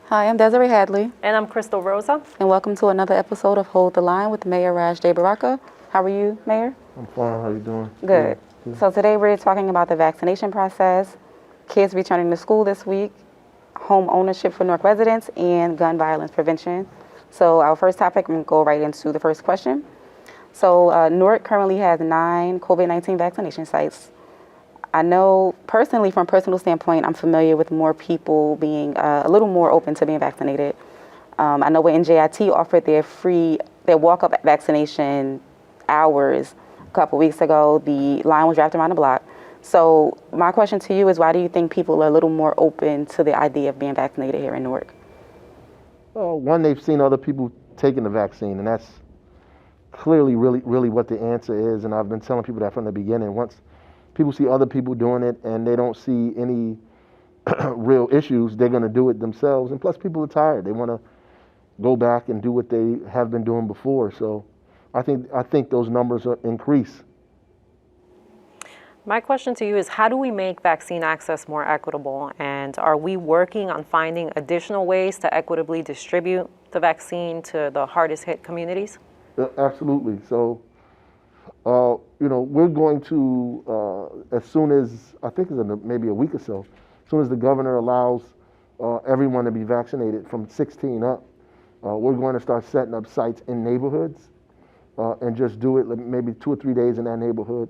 Hi, I'm Desiree Hadley. And I'm Crystal Rosa. And welcome to another episode of Hold the Line with Mayor Ras J. Baraka. How are you, Mayor? I'm fine. How you doing? Good. So today we're talking about the vaccination process, kids returning to school this week, home ownership for Newark residents, and gun violence prevention. So our first topic, I'm going to go right into the first question. So Newark currently has 9 COVID-19 vaccination sites. I know personally, from a personal standpoint, I'm familiar with more people being a little more open to being vaccinated. I know when NJIT offered their walk-up vaccination hours a couple weeks ago, the line was wrapped around the block. So my question to you is, why do you think people are a little more open to the idea of being vaccinated here in Newark? Well, one, they've seen other people taking the vaccine, and that's clearly really what the answer is. And I've been telling people that from the beginning. Once people see other people doing it and they don't see any real issues, they're going to do it themselves. And plus, people are tired. They want to go back and do what they have been doing before. So I think those numbers are increase. My question to you is, how do we make vaccine access more equitable? And are we working on finding additional ways to equitably distribute the vaccine to the hardest hit communities? Absolutely. So, we're going to, as soon as, I think it's in maybe a week or so, as soon as the governor allows everyone to be vaccinated from 16 up, we're going to start setting up sites in neighborhoods and just do it maybe 2 or 3 days in that neighborhood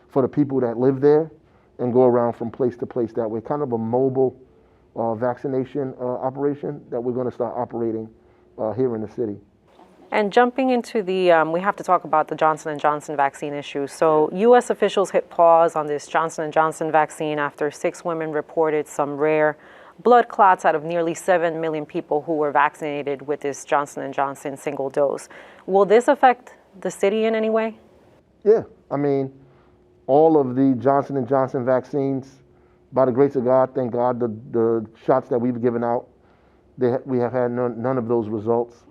for the people that live there and go around from place to place that way. Kind of a mobile vaccination operation that we're going to start operating here in the city. And jumping into we have to talk about the Johnson & Johnson vaccine issue. So U.S. officials hit pause on this Johnson & Johnson vaccine after 6 women reported some rare blood clots out of nearly 7 million people who were vaccinated with this Johnson & Johnson single dose. Will this affect the city in any way? Yeah, I mean, all of the Johnson & Johnson vaccines, by the grace of God, thank God, the shots that we've given out, we have had none of those results.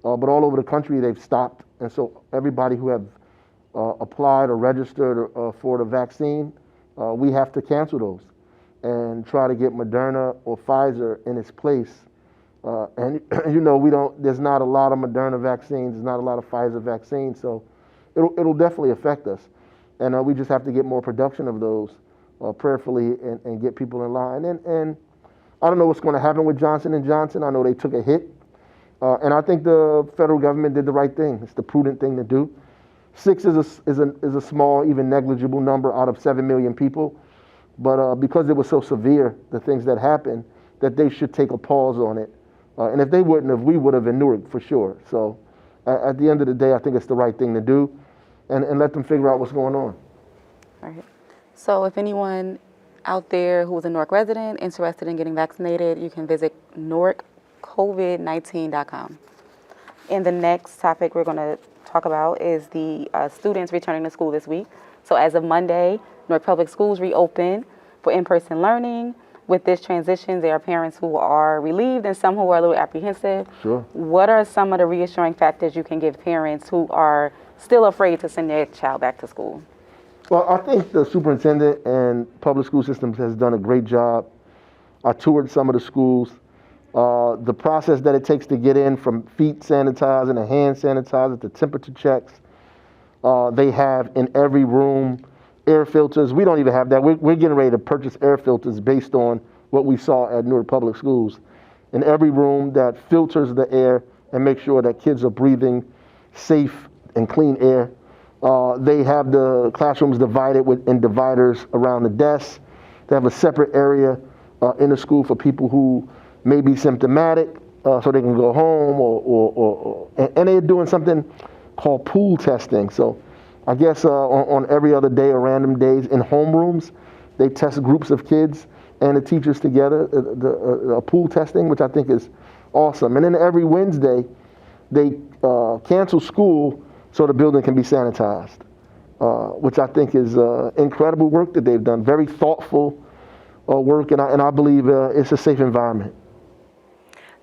But all over the country, they've stopped. And so everybody who have applied or registered for the vaccine, we have to cancel those and try to get Moderna or Pfizer in its place. There's not a lot of Moderna vaccines, there's not a lot of Pfizer vaccines, so it'll definitely affect us. And we just have to get more production of those prayerfully and get people in line. And I don't know what's going to happen with Johnson & Johnson. I know they took a hit. And I think the federal government did the right thing. It's the prudent thing to do. 6 is a small, even negligible number out of 7 million people. But because it was so severe, the things that happened, that they should take a pause on it. And if they wouldn't have, we would have in Newark for sure. So at the end of the day, I think it's the right thing to do and let them figure out what's going on. All right. So if anyone out there who is a Newark resident interested in getting vaccinated, you can visit NewarkCovid19.com. And the next topic we're going to talk about is the students returning to school this week. So as of Monday, Newark Public Schools reopen for in-person learning. With this transition, there are parents who are relieved and some who are a little apprehensive. Sure. What are some of the reassuring factors you can give parents who are still afraid to send their child back to school? Well, I think the superintendent and public school systems has done a great job. I toured some of the schools. The process that it takes to get in, from feet sanitizing to hand sanitizer to temperature checks, they have in every room air filters. We don't even have that. We're getting ready to purchase air filters based on what we saw at Newark Public Schools. In every room that filters the air and makes sure that kids are breathing safe and clean air. They have the classrooms divided in dividers around the desks. They have a separate area in the school for people who may be symptomatic, so they can go home, and they're doing something called pool testing. So I guess on every other day or random days in homerooms, they test groups of kids and the teachers together, a pool testing, which I think is awesome. And then every Wednesday, they cancel school so the building can be sanitized, which I think is incredible work that they've done. Very thoughtful work, and I believe it's a safe environment.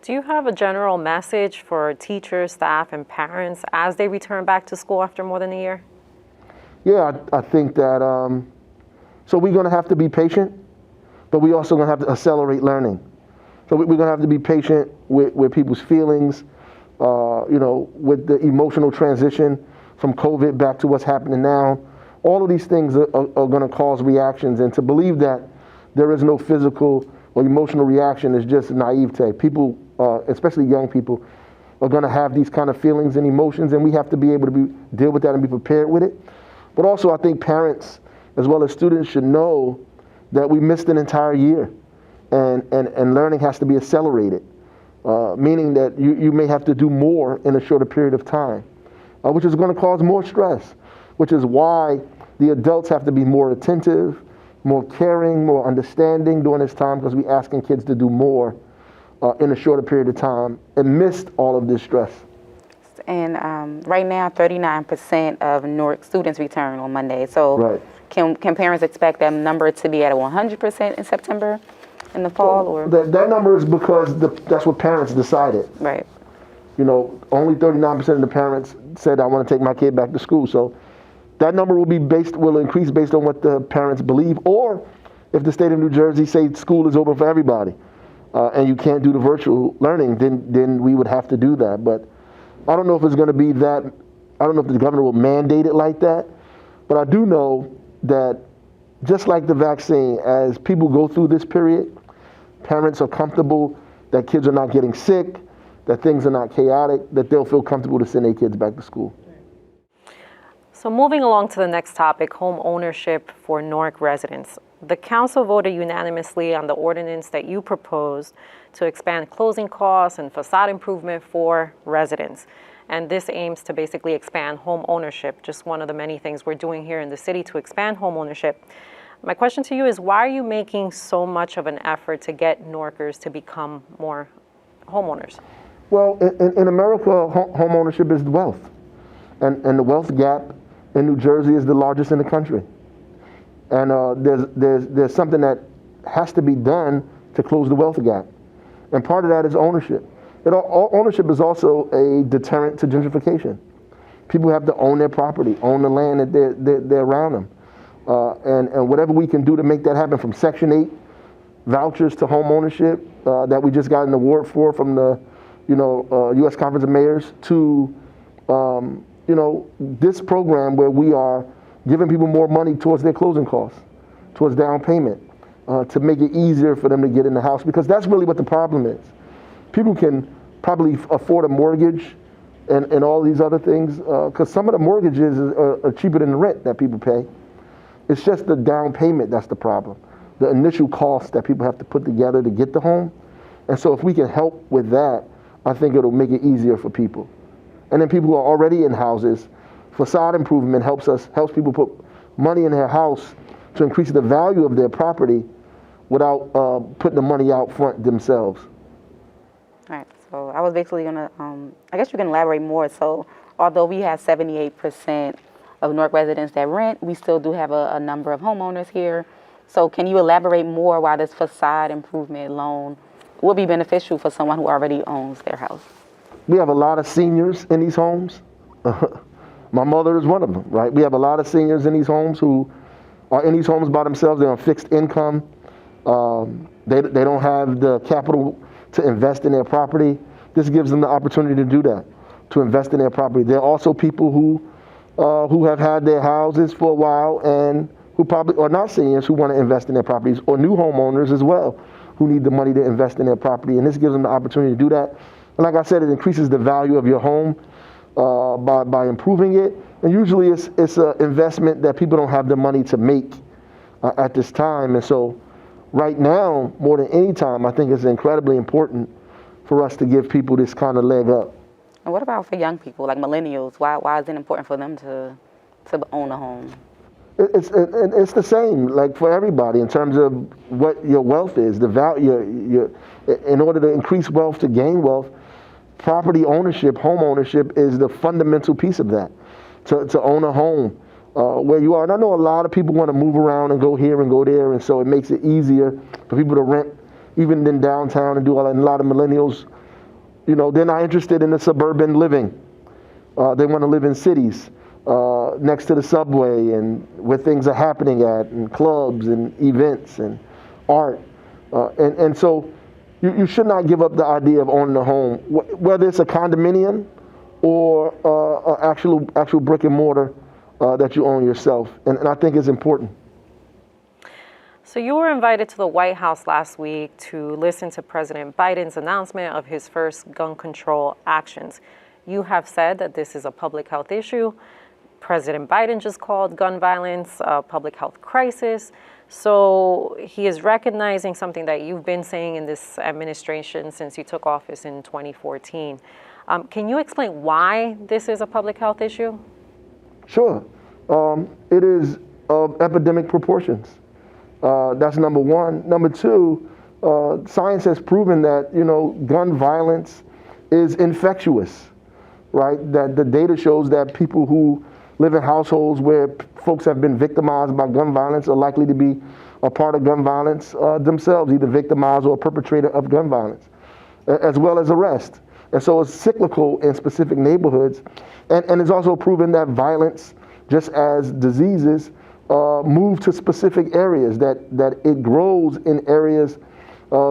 Do you have a general message for teachers, staff, and parents as they return back to school after more than a year? Yeah, I think that, so we're going to have to be patient, but we also going to have to accelerate learning. So we're going to have to be patient with people's feelings, with the emotional transition from COVID back to what's happening now. All of these things are going to cause reactions, and to believe that there is no physical or emotional reaction is just naivete. People, especially young people, are going to have these kind of feelings and emotions, and we have to be able to deal with that and be prepared with it. But also, I think parents, as well as students, should know that we missed an entire year, and learning has to be accelerated, meaning that you may have to do more in a shorter period of time, which is going to cause more stress, which is why the adults have to be more attentive, more caring, more understanding during this time, because we're asking kids to do more in a shorter period of time and missed all of this stress. And right now, 39% of Newark students return on Monday. So Right. Can parents expect that number to be at 100% in September, in the fall? Or That number is because that's what parents decided. Right. Only 39% of the parents said, I want to take my kid back to school. So that number will increase based on what the parents believe, or if the state of New Jersey say school is open for everybody, and you can't do the virtual learning, then we would have to do that. But I don't know if it's going to be that. I don't know if the governor will mandate it like that. But I do know that just like the vaccine, as people go through this period, parents are comfortable that kids are not getting sick, that things are not chaotic, that they'll feel comfortable to send their kids back to school. So moving along to the next topic, home ownership for Newark residents. The council voted unanimously on the ordinance that you proposed to expand closing costs and facade improvement for residents. And this aims to basically expand home ownership, just one of the many things we're doing here in the city to expand home ownership. My question to you is, why are you making so much of an effort to get Newarkers to become more homeowners? Well, in America, home ownership is wealth. And the wealth gap in New Jersey is the largest in the country. And there's something that has to be done to close the wealth gap. And part of that is ownership. Ownership is also a deterrent to gentrification. People have to own their property, own the land that they're around them. And whatever we can do to make that happen, from Section 8 vouchers to home ownership that we just got an award for from the U.S. Conference of Mayors, to this program where we are giving people more money towards their closing costs, towards down payment, to make it easier for them to get in the house, because that's really what the problem is. People can probably afford a mortgage and all these other things, because some of the mortgages are cheaper than the rent that people pay. It's just the down payment that's the problem, the initial cost that people have to put together to get the home. And so if we can help with that, I think it'll make it easier for people. And then people who are already in houses, facade improvement helps people put money in their house to increase the value of their property without putting the money out front themselves. All right. So I was basically going to, I guess you can elaborate more. So although we have 78% of Newark residents that rent, we still do have a number of homeowners here. So can you elaborate more why this facade improvement loan would be beneficial for someone who already owns their house? We have a lot of seniors in these homes. My mother is one of them, right? We have a lot of seniors in these homes who are in these homes by themselves. They're on fixed income. They don't have the capital to invest in their property. This gives them the opportunity to do that, to invest in their property. There are also people who have had their houses for a while and who probably are not seniors who want to invest in their properties, or new homeowners as well who need the money to invest in their property. And this gives them the opportunity to do that. And like I said, it increases the value of your home by improving it. And usually it's an investment that people don't have the money to make at this time. And so right now, more than any time, I think it's incredibly important for us to give people this kind of leg up. And what about for young people, like millennials? Why is it important for them to own a home? It's the same, like for everybody, in terms of what your wealth is, the value. In order to increase wealth, to gain wealth, property ownership, home ownership is the fundamental piece of that. To own a home where you are. And I know a lot of people want to move around and go here and go there, and so it makes it easier for people to rent, even in downtown, and do all that. And a lot of millennials, they're not interested in the suburban living. They want to live in cities next to the subway and where things are happening at, and clubs and events and art. And so you should not give up the idea of owning a home, whether it's a condominium or actual brick and mortar that you own yourself. And I think it's important. So you were invited to the White House last week to listen to President Biden's announcement of his first gun control actions. You have said that this is a public health issue. President Biden just called gun violence a public health crisis. So he is recognizing something that you've been saying in this administration since you took office in 2014. Can you explain why this is a public health issue? Sure. It is of epidemic proportions. That's number one. Number two, science has proven that, gun violence is infectious, right? That the data shows that people who live in households where folks have been victimized by gun violence are likely to be a part of gun violence themselves, either victimized or a perpetrator of gun violence, as well as arrest. And so it's cyclical in specific neighborhoods. And it's also proven that violence, just as diseases, move to specific areas, that it grows in areas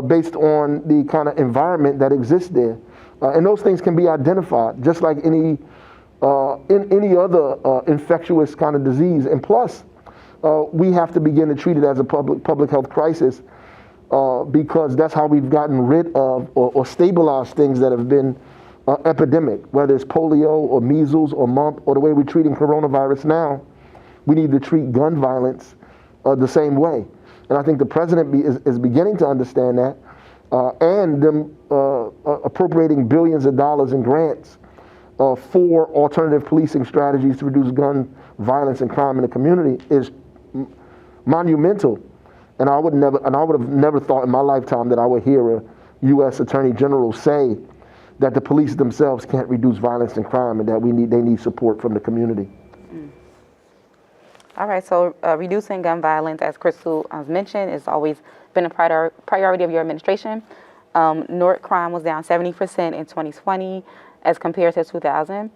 based on the kind of environment that exists there. And those things can be identified, just like in any other infectious kind of disease. And plus, we have to begin to treat it as a public health crisis because that's how we've gotten rid of or stabilized things that have been epidemic, whether it's polio or measles or mump or the way we're treating coronavirus now. We need to treat gun violence the same way. And I think the president is beginning to understand that, and them appropriating billions of dollars in grants for alternative policing strategies to reduce gun violence and crime in the community is monumental. And I would have never thought in my lifetime that I would hear a U.S. Attorney General say that the police themselves can't reduce violence and crime and that they need support from the community. All right, so reducing gun violence, as Crystal mentioned, has always been a priority of your administration. Newark crime was down 70% in 2020 as compared to 2000.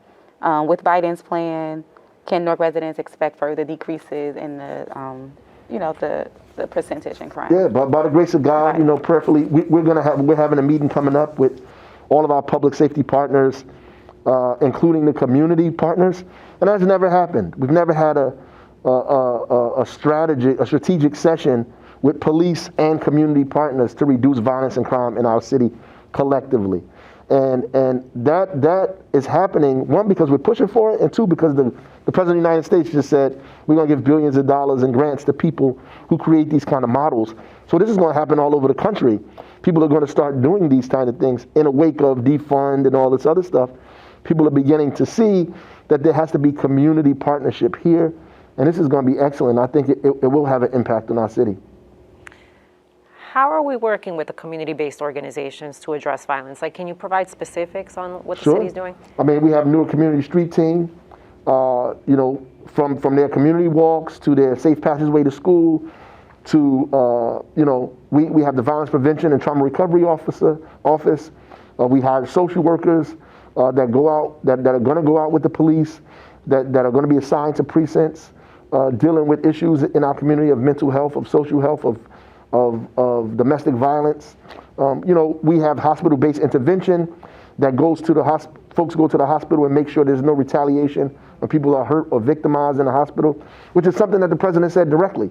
With Biden's plan, can Newark residents expect further decreases in the percentage in crime? Yeah, by the grace of God, prayerfully, we're having a meeting coming up with all of our public safety partners, including the community partners, and that's never happened. We've never had a strategic session with police and community partners to reduce violence and crime in our city collectively. And that is happening, one, because we're pushing for it, and two, because the President of the United States just said we're going to give billions of dollars in grants to people who create these kind of models. So this is going to happen all over the country. People are going to start doing these kind of things in a wake of defund and all this other stuff. People are beginning to see that there has to be community partnership here, and this is going to be excellent. I think it will have an impact on our city. How are we working with the community-based organizations to address violence? Can you provide specifics on what the city's doing? I mean, we have Newark Community Street Team, from their community walks to their safe passageway to school to, we have the Violence Prevention and Trauma Recovery Office. We hire social workers that go out, that are going to go out with the police, that are going to be assigned to precincts, dealing with issues in our community of mental health, of social health, of domestic violence. We have hospital-based intervention that goes to the folks go to the hospital and make sure there's no retaliation when people are hurt or victimized in the hospital, which is something that the president said directly.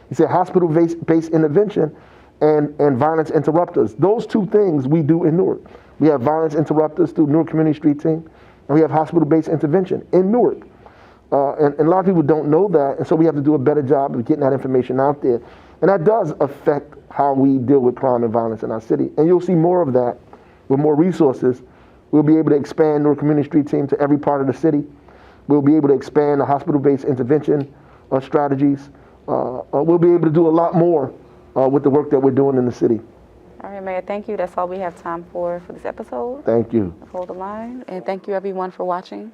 He said hospital-based intervention and violence interrupters. Those two things we do in Newark. We have violence interrupters through Newark Community Street Team, and we have hospital-based intervention in Newark. And a lot of people don't know that, and so we have to do a better job of getting that information out there. And that does affect how we deal with crime and violence in our city. And you'll see more of that with more resources. We'll be able to expand Newark Community Street Team to every part of the city. We'll be able to expand the hospital-based intervention strategies. We'll be able to do a lot more with the work that we're doing in the city. All right, Mayor, thank you. That's all we have time for this episode. Thank you. Hold the line. And thank you, everyone, for watching.